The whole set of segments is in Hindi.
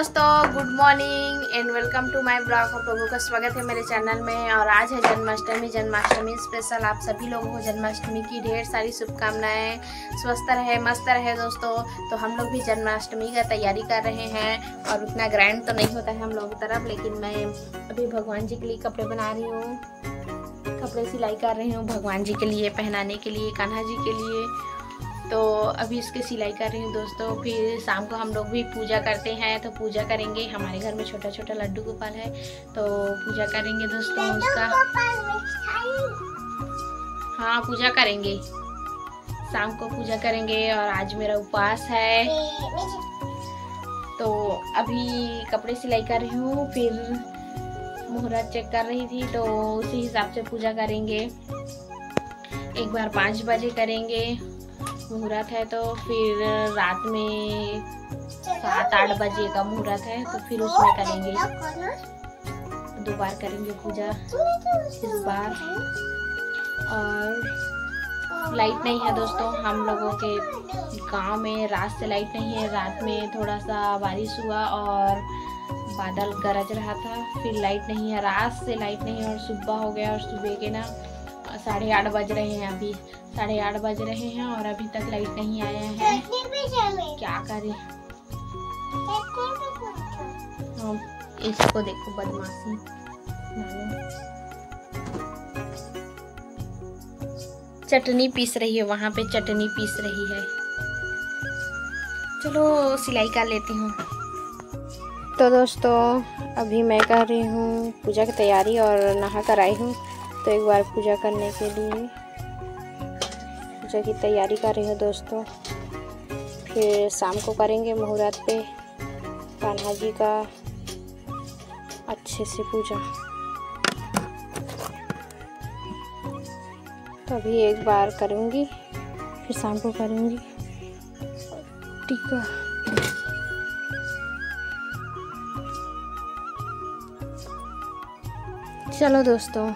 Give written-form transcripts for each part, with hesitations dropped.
दोस्तों, good morning and welcome to my blog. आप लोगों का स्वागत है मेरे चैनल में। और आज है जन्माष्टमी स्पेशल। आप सभी लोगों को जन्माष्टमी की ढेर सारी शुभकामनाएं। स्वस्थ रहे, मस्त रहे दोस्तों। तो हम लोग भी जन्माष्टमी का तैयारी कर रहे हैं और उतना ग्रैंड तो नहीं होता है हम लोगों की तरफ, लेकिन मैं अभी भगवान जी के लिए कपड़े बना रही हूँ, कपड़े सिलाई कर रही हूँ भगवान जी के लिए पहनाने के लिए, कान्हा जी के लिए। तो अभी इसके सिलाई कर रही हूँ दोस्तों। फिर शाम को हम लोग भी पूजा करते हैं, तो पूजा करेंगे। हमारे घर में छोटा छोटा लड्डू गोपाल है, तो पूजा करेंगे दोस्तों उसका। हाँ, पूजा करेंगे, शाम को पूजा करेंगे। और आज मेरा उपवास है, तो अभी कपड़े सिलाई कर रही हूँ। फिर मुहूर्त चेक कर रही थी, तो उसी हिसाब से पूजा करेंगे। एक बार 5 बजे करेंगे मुहूर्त है, तो फिर रात में 7-8 बजे का मुहूर्त है, तो फिर उसमें करेंगे। 2 बार करेंगे पूजा इस बार। और लाइट नहीं है दोस्तों हम लोगों के गांव में, रात से लाइट नहीं है। रात में थोड़ा सा बारिश हुआ और बादल गरज रहा था, फिर लाइट नहीं है। रात से लाइट नहीं है और सुबह हो गया। और सुबह के ना 8:30 बज रहे हैं, अभी 8:30 बज रहे हैं और अभी तक लाइट नहीं आया है। क्या करें। इसको देखो बदमाशी, चटनी पीस रही है, वहां पे चटनी पीस रही है। चलो सिलाई कर लेती हूँ। तो दोस्तों अभी मैं कर रही हूँ पूजा की तैयारी और नहा कर आई हूँ। तो एक बार पूजा करने के लिए पूजा की तैयारी कर रही हूँ दोस्तों। फिर शाम को करेंगे मुहूर्त पे कान्हा जी का अच्छे से पूजा। तो अभी एक बार करूँगी, फिर शाम को करूँगी टीका। चलो दोस्तों।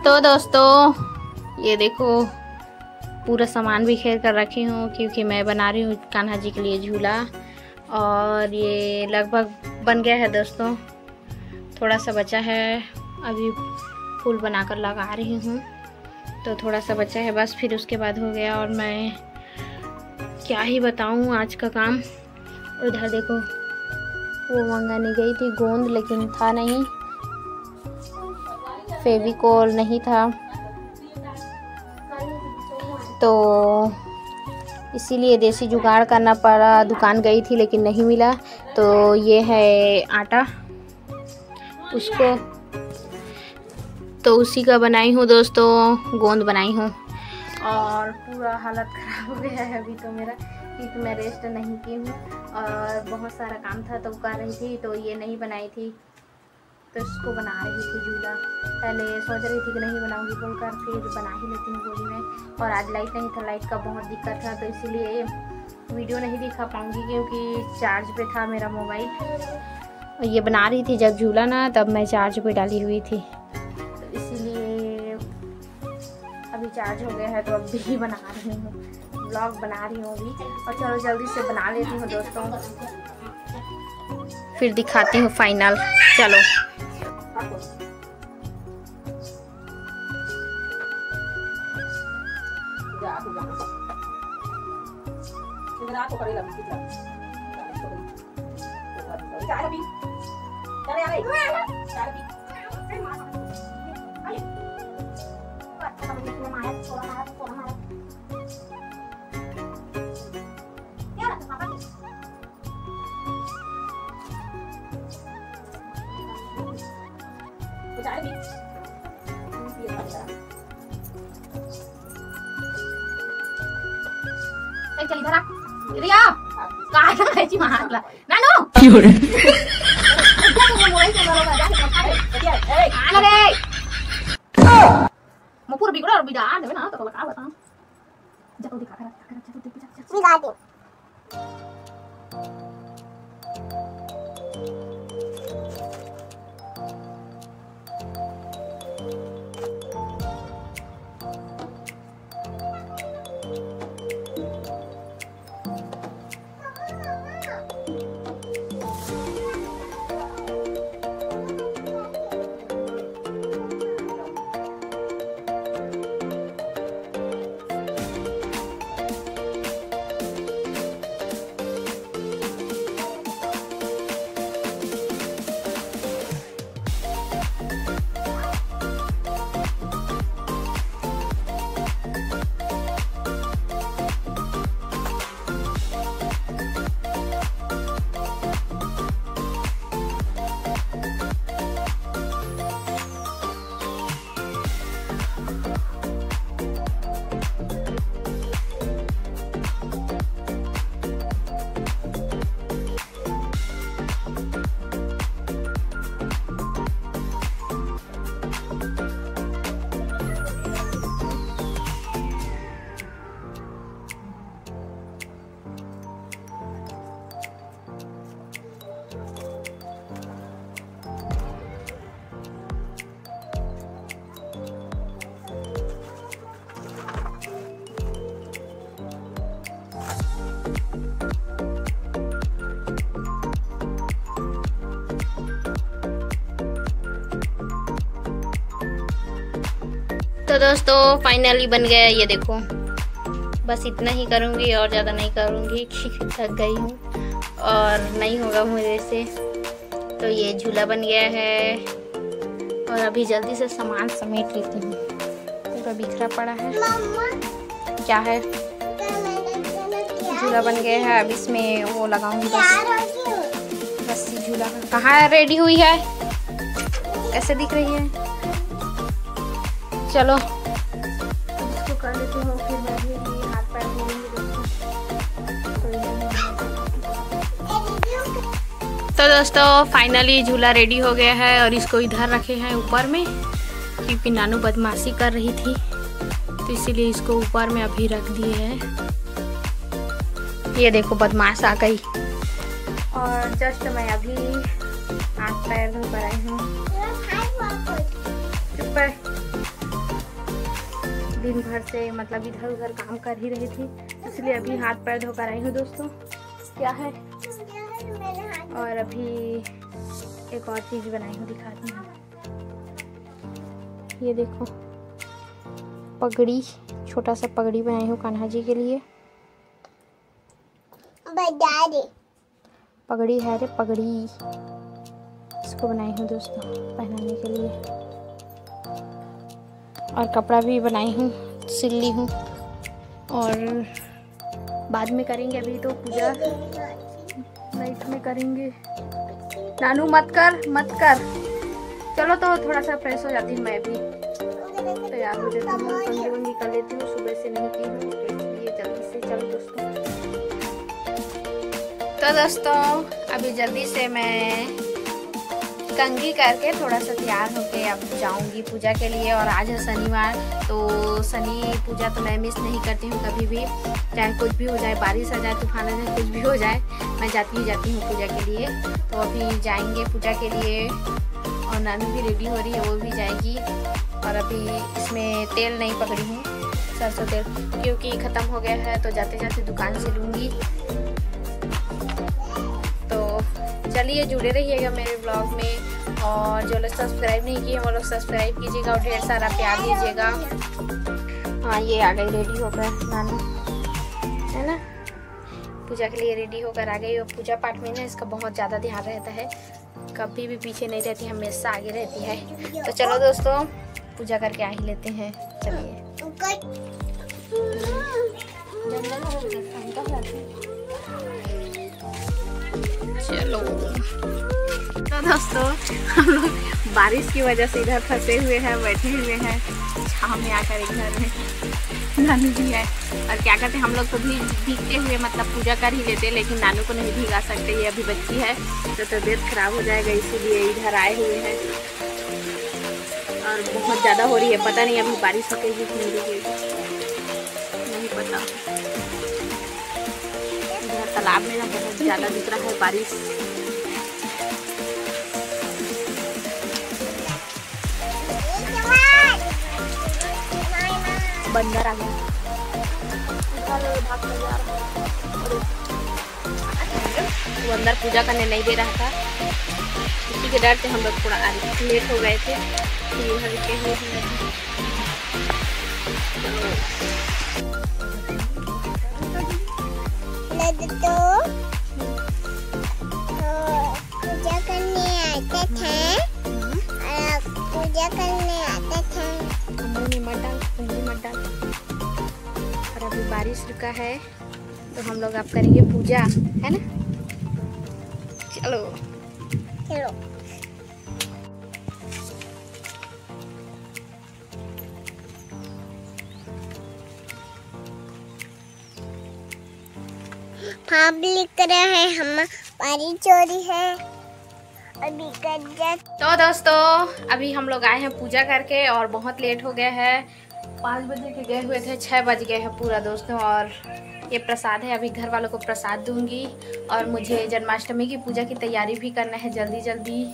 तो दोस्तों ये देखो पूरा सामान बिखेर कर रखी हूँ, क्योंकि मैं बना रही हूँ कान्हा जी के लिए झूला। और ये लगभग बन गया है दोस्तों, थोड़ा सा बचा है। अभी फूल बनाकर लगा रही हूँ, तो थोड़ा सा बचा है बस, फिर उसके बाद हो गया। और मैं क्या ही बताऊँ आज का काम। उधर देखो वो मंगाने गई थी गोंद, लेकिन था नहीं, फेविकोल नहीं था, तो इसीलिए देसी जुगाड़ करना पड़ा। दुकान गई थी लेकिन नहीं मिला। तो ये है आटा, उसको तो उसी का बनाई हूँ दोस्तों, गोंद बनाई हूँ। और पूरा हालत ख़राब हो गया है अभी तो मेरा, क्योंकि मैं रेस्ट नहीं की हूँ और बहुत सारा काम था तो कर रही थी। तो ये नहीं बनाई थी, तो इसको बना रही थी झूला। पहले सोच रही थी कि नहीं बनाऊंगी बोलकर, फिर बना ही लेती हूँ गोली में। और आज लाइट नहीं था, लाइट का बहुत दिक्कत था, तो इसीलिए वीडियो नहीं दिखा पाऊंगी, क्योंकि चार्ज पे था मेरा मोबाइल। ये बना रही थी जब झूला ना, तब मैं चार्ज पे डाली हुई थी, तो इसीलिए अभी चार्ज हो गया है, तो अब भी बना रही हूँ, ब्लॉग बना रही हूँ अभी। और चलो जल्दी से बना लेती हूँ दोस्तों, फिर दिखाती हूँ फाइनल। चलो चल इधर आ, इधर आ, काय करायची महागला नानू मग पूर्ण बिघडा बिडा देवे ना, तो काय बता जल्दी दिखा कर Thank you. तो दोस्तों फाइनली बन गया, ये देखो। बस इतना ही करूँगी और ज़्यादा नहीं करूँगी क्योंकि थक गई हूँ और नहीं होगा मेरे से। तो ये झूला बन गया है और अभी जल्दी से सामान समेट लेती हूँ। पूरा बिखरा पड़ा है। क्या है? झूला बन गया है। अब इसमें वो लगाऊंगी बस रस्सी। झूला कहाँ रेडी हुई है? कैसे दिख रही है? चलो इसको कर लेती हूँ, फिर मैं भी हाथ पैर धोऊंगी। तो दोस्तों फाइनली झूला रेडी हो गया है और इसको इधर रखे हैं ऊपर में, क्योंकि नानू बदमाशी कर रही थी तो इसीलिए इसको ऊपर में अभी रख दिए हैं। ये देखो बदमाश आ गई। और जस्ट मैं अभी हाथ पैर धो कर आई हूँ। दिन भर से मतलब इधर उधर काम कर ही रही थी, इसलिए अभी हाथ पैर धो कर आई हूँ दोस्तों। क्या है? और अभी एक और चीज़ बनाई हूँ, दिखाती हूँ। ये देखो पगड़ी, छोटा सा पगड़ी बनाई हूँ कान्हा जी के लिए। पगड़ी है रे पगड़ी, इसको बनाई हूँ दोस्तों पहनाने के लिए। और कपड़ा भी बनाई हूँ, सिल ली हूँ। और बाद में करेंगे, अभी तो पूजा नाइट में करेंगे। नानू मत कर मत कर। चलो तो थोड़ा सा फ्रेश हो जाती हूँ, मैं भी तैयार हो जाती हूँ, कंघी वंगी कर लेती हूँ। सुबह से नहीं की हूँ तो इसलिए जल्दी से। चलो दोस्तों, तो दोस्तों अभी जल्दी से मैं कंघी करके थोड़ा सा तैयार होके अब जाऊंगी पूजा के लिए। और आज है शनिवार, तो शनि पूजा तो मैं मिस नहीं करती हूँ कभी भी, चाहे कुछ भी हो जाए, बारिश आ जाए, तूफान आ जाए, कुछ भी हो जाए, मैं जाती हूँ पूजा के लिए। तो अभी जाएंगे पूजा के लिए और नानू भी रेडी हो रही है, वो भी जाएगी। और अभी इसमें तेल नहीं पकड़ी हूँ, सरसों तेल, क्योंकि ख़त्म हो गया है तो जाते जाते दुकान से लूँगी। तो चलिए जुड़े रहिएगा मेरे ब्लॉग में। और जो लोग सब्सक्राइब नहीं किए वो लोग सब्सक्राइब कीजिएगा और ढेर सारा प्यार दीजिएगा। हाँ ये आ गई रेडी होकर नानू, है ना, पूजा के लिए रेडी होकर आ गई। और पूजा पाठ में ना इसका बहुत ज़्यादा ध्यान रहता है, कभी भी पीछे नहीं रहती, हमेशा आगे रहती है। तो चलो दोस्तों पूजा करके आ ही लेते हैं। चलिए चलो। तो दोस्तों हम लोग बारिश की वजह से इधर फंसे हुए हैं, बैठे हुए हैं छाँव में आकर। एक घर में नानू भी है और क्या कहते हैं, हम लोग तो भी भीगते हुए मतलब पूजा कर ही लेते, लेकिन नानू को नहीं भीगा सकते, ये अभी बच्ची है तो तबीयत खराब हो जाएगा, इसीलिए इधर आए हुए हैं। और बहुत ज़्यादा हो रही है, पता नहीं अभी बारिश होगी कि नहीं रुकेगी, नहीं पता। इधर तालाब में ना बहुत ज़्यादा दिख रहा है बारिश। बंदर आ गया, वो अंदर पूजा करने नहीं दे रहा था, इसी के डर से हम लोग थोड़ा लेट हो गए थे। इधर रुके हुए पूजा करने आते थे, पूजा करने आते थे। मत डाल। और अभी बारिश रुका है तो हम लोग अब करेंगे पूजा, है ना। चलो चलो। हम लिख रहे हैं, हमारी चोरी है अभी कर जा। तो दोस्तों अभी हम लोग आए हैं पूजा करके और बहुत लेट हो गया है। 5 बजे के गए हुए थे, 6 बज गए हैं पूरा दोस्तों। और ये प्रसाद है, अभी घर वालों को प्रसाद दूंगी। और मुझे जन्माष्टमी की पूजा की तैयारी भी करना है जल्दी जल्दी,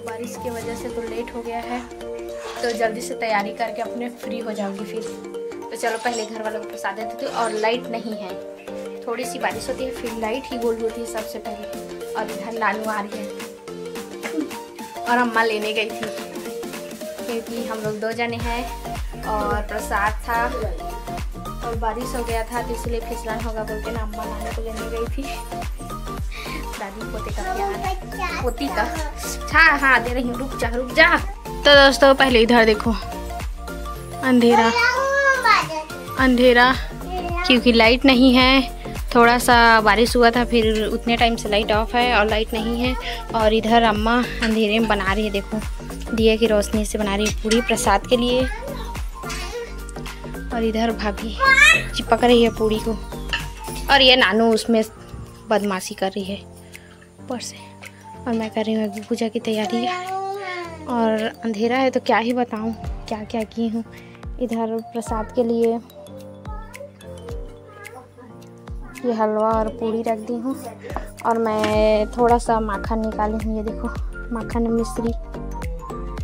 बारिश की वजह से तो लेट हो गया है, तो जल्दी से तैयारी करके अपने फ्री हो जाऊंगी फिर। तो चलो पहले घर वालों को प्रसाद देती हूँ। और लाइट नहीं है, थोड़ी सी बारिश होती है फिर लाइट ही गोल होती है सबसे पहले। और इधर नानू आ रही है और अम्मा लेने गई थी, क्योंकि हम लोग 2 जने हैं और प्रसाद था और बारिश हो गया था तो इसलिए फिसलन होगा बोल के ना अम्मा नानी को लेने गई थी। दादी पोते का प्यार, पोती का। हाँ हाँ दे रही हूँ, रुक जा। तो दोस्तों पहले इधर देखो, अंधेरा क्योंकि लाइट नहीं है। थोड़ा सा बारिश हुआ था फिर उतने टाइम से लाइट ऑफ है और लाइट नहीं है। और इधर अम्मा अंधेरे में बना रही है, देखो दिए की रोशनी से बना रही है पूरी प्रसाद के लिए। और इधर भाभी चिपक रही है पूरी को और ये नानू उसमें बदमाशी कर रही है ऊपर से। और मैं कर रही हूँ अभी पूजा की तैयारी और अंधेरा है तो क्या ही बताऊँ क्या क्या की हूँ। इधर प्रसाद के लिए ये हलवा और पूरी रख दी हूँ और मैं थोड़ा सा माखन निकाली हूँ। ये देखो माखन मिश्री,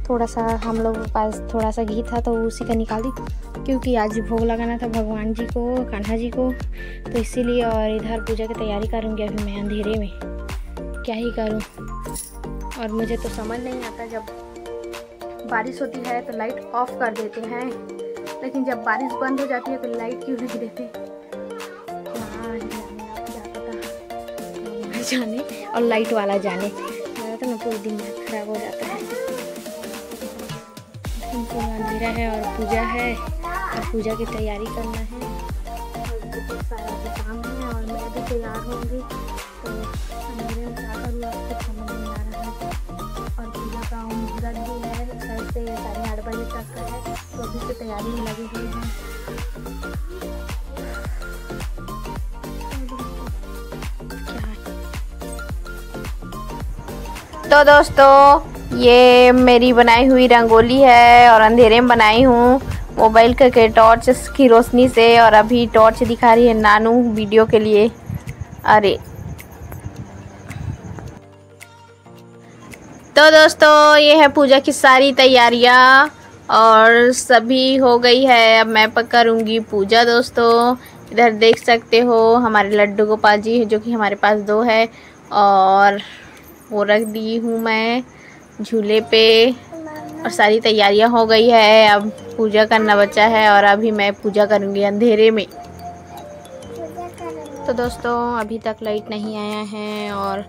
थोड़ा सा हम लोगों के पास थोड़ा सा घी था तो उसी का निकाल दी क्योंकि आज भोग लगाना था भगवान जी को, कान्हा जी को, तो इसीलिए। और इधर पूजा की तैयारी करूँगी अभी मैं अंधेरे में, क्या ही करूँ। और मुझे तो समझ नहीं आता, जब बारिश होती है तो लाइट ऑफ कर देते हैं लेकिन जब बारिश बंद हो जाती है तो लाइट क्यों नहीं देते, जाने और लाइट वाला जाने। मेरा तो ना पूरे दिन खराब हो जाता है। पूरा अंधेरा है और पूजा है और पूजा की तैयारी करना है और बहुत सारा काम है और मैं भी तैयार होंगी तो अंधेरे में क्या करूँ आपको समझ नहीं आ रहा है। और पूजा का मुहूर्त भी है 6 से 8:30 बजे तक का है तो अभी से तैयारी में लगी हुई है। तो दोस्तों ये मेरी बनाई हुई रंगोली है और अंधेरे में बनाई हूँ मोबाइल के टॉर्च की रोशनी से। और अभी टॉर्च दिखा रही है नानू वीडियो के लिए। अरे तो दोस्तों ये है पूजा की सारी तैयारियाँ और सभी हो गई है। अब मैं करूँगी पूजा। दोस्तों इधर देख सकते हो हमारे लड्डू गोपाल जी जो कि हमारे पास 2 है और वो रख दी हूँ मैं झूले पे और सारी तैयारियां हो गई है। अब पूजा करना बचा है और अभी मैं पूजा करूँगी अंधेरे में। तो दोस्तों अभी तक लाइट नहीं आया है और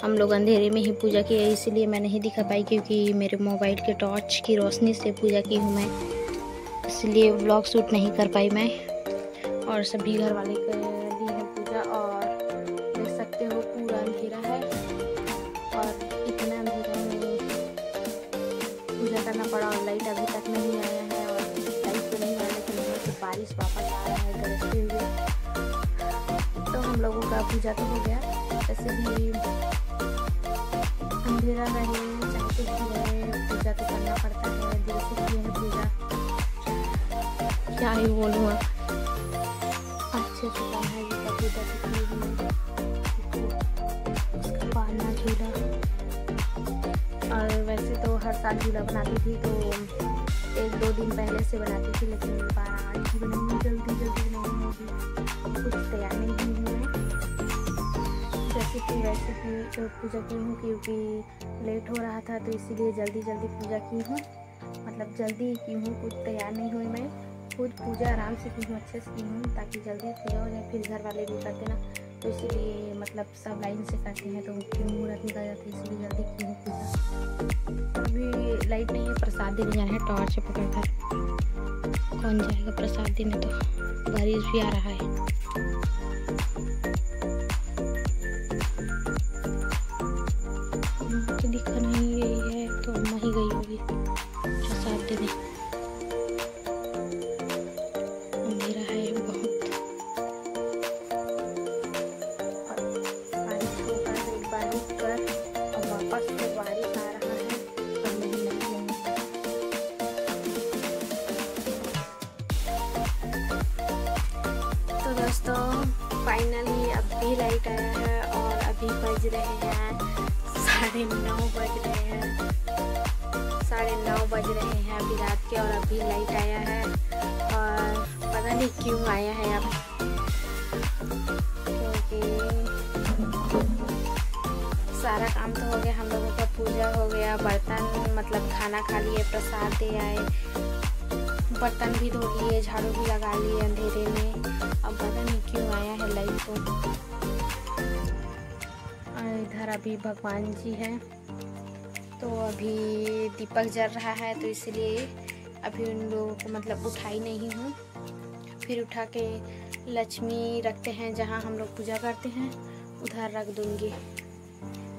हम लोग अंधेरे में ही पूजा की है, इसलिए मैं नहीं दिखा पाई क्योंकि मेरे मोबाइल के टॉर्च की रोशनी से पूजा की हूँ मैं, इसलिए व्लॉग शूट नहीं कर पाई मैं। और सभी घर वाले कर दी है पूजा और देख सकते हो पूरा अंधेरा है और इतना अंधेरा में पूजा करना पड़ा और लाइट अभी तक नहीं आया है। और लाइट तो नहीं आया लेकिन यहाँ से बारिश वापस आ रहा है गरजते हुए। तो हम लोगों का पूजा तो हो गया, ऐसे भी अंधेरा रहे चाहे कुछ भी रहे पूजा तो करना पड़ता है, दिल से की है पूजा, क्या ही बोलूँ। अच्छे से कान्हा जी का पूजा की हुई, उसका पालना झूला। और वैसे तो हर साल झूला बनाती थी तो 1-2 दिन पहले से बनाती थी लेकिन आज ही बनाऊंगी, जल्दी नहीं होगी, कुछ तैयार नहीं हुई हूँ मैं। जैसे कि वैसे की पूजा की हूँ क्योंकि लेट हो रहा था तो इसीलिए जल्दी पूजा की हूँ, मतलब जल्दी की हूँ, कुछ तैयार नहीं हुई मैं। खुद पूजा आराम से की हूँ, अच्छे से की हूँ ताकि जल्दी पूजा हो जाए। फिर घर वाले भी करते ना तो इसीलिए मतलब सब लाइन से करते हैं तो फिर मुहूर्त निकल जाता है, इसलिए जल्दी की हूँ पूजा। अभी लाइट नहीं है, प्रसाद देने जाना है टॉर्च पकड़कर, कौन जाएगा प्रसाद देने, तो बारिश भी आ रहा है। तो दिखा नहीं रही है तो अम्मा ही गई होगी प्रसाद देने। अंधेरा है बहुत, बारिश होकर एक बार रुक कर और वापस से बारिश आ रहा है और नहीं लगी। तो दोस्तों फाइनली अब भी लाइट आया है और अभी बज रहे हैं 9:30 बज रहे हैं, 9:30 बज रहे हैं अभी रात के और अभी लाइट आया है। और पता नहीं क्यों आया है अब, क्योंकि सारा काम तो हो गया, हम लोगों का पूजा हो गया, बर्तन मतलब खाना खा लिए, प्रसाद दे आए, बर्तन भी धो लिए, झाड़ू भी लगा लिए अंधेरे में। अब पता नहीं क्यों आया है लाइट तो। इधर अभी भगवान जी हैं, तो अभी दीपक जल रहा है, तो इसलिए अभी उन लोगों को मतलब उठाई नहीं हूँ। फिर उठा के लक्ष्मी रखते हैं जहाँ हम लोग पूजा करते हैं, उधर रख दूँगी।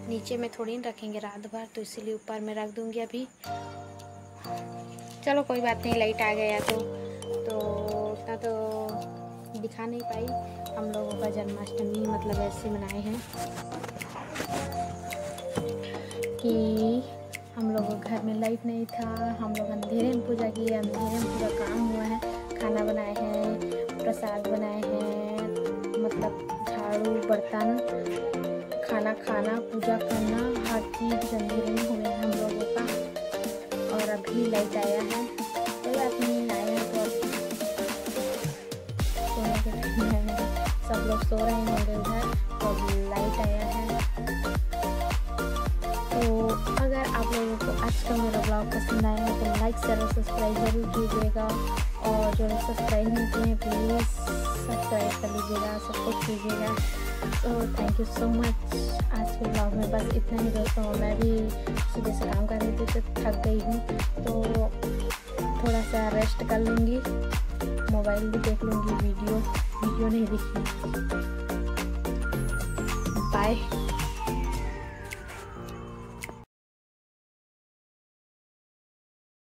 नीचे में थोड़ी नहीं रखेंगे रात भर, तो इसीलिए ऊपर में रख दूँगी अभी। चलो कोई बात नहीं, लाइट आ गया तो उतना तो दिखा नहीं पाई। हम लोगों का जन्माष्टमी मतलब ऐसे मनाए हैं कि हम लोगों के घर में लाइट नहीं था, हम लोग अंधेरे में पूजा किए, अंधेरे में पूरा काम हुआ है। खाना बनाए हैं, प्रसाद बनाए हैं, मतलब झाड़ू बर्तन, खाना खाना, पूजा करना, हर चीज़ अंधेरे में हुए हैं हम लोगों का। और अभी लाइट आया है, कोई बात नहीं, आया है तो सोने के टाइम है, सब लोग सो रहे होंगे उधर, तो लाइट आया है। तो अगर आप लोगों को आज का मेरा ब्लॉग पसंद आया है तो लाइक शेयर और सब्सक्राइब जरूर कीजिएगा, और जो सब्सक्राइब नहीं किए हैं प्लीज़ सब्सक्राइब कर लीजिएगा, सपोर्ट कीजिएगा। तो थैंक यू सो मच। आज के ब्लॉग में बस इतना ही दोस्तों। मैं भी सुबह से काम कर रही थी तो थक गई हूँ, तो थोड़ा सा रेस्ट कर लूँगी, मोबाइल भी देख लूँगी, वीडियो नहीं देखी। बाय।